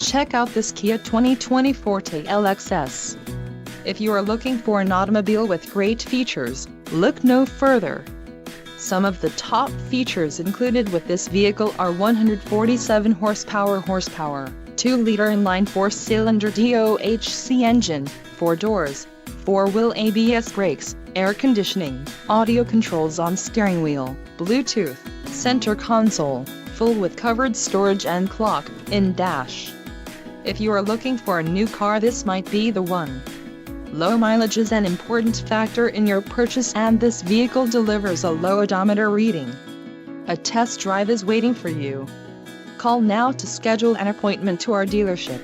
Check out this Kia 2020 Forte LXS. If you are looking for an automobile with great features, look no further. Some of the top features included with this vehicle are 147 horsepower, 2-liter inline 4-cylinder DOHC engine, 4 doors, 4-wheel ABS brakes, air conditioning, audio controls on steering wheel, Bluetooth, center console, full with covered storage and clock-in dash. If you are looking for a new car, this might be the one. Low mileage is an important factor in your purchase, and this vehicle delivers a low odometer reading. A test drive is waiting for you. Call now to schedule an appointment to our dealership.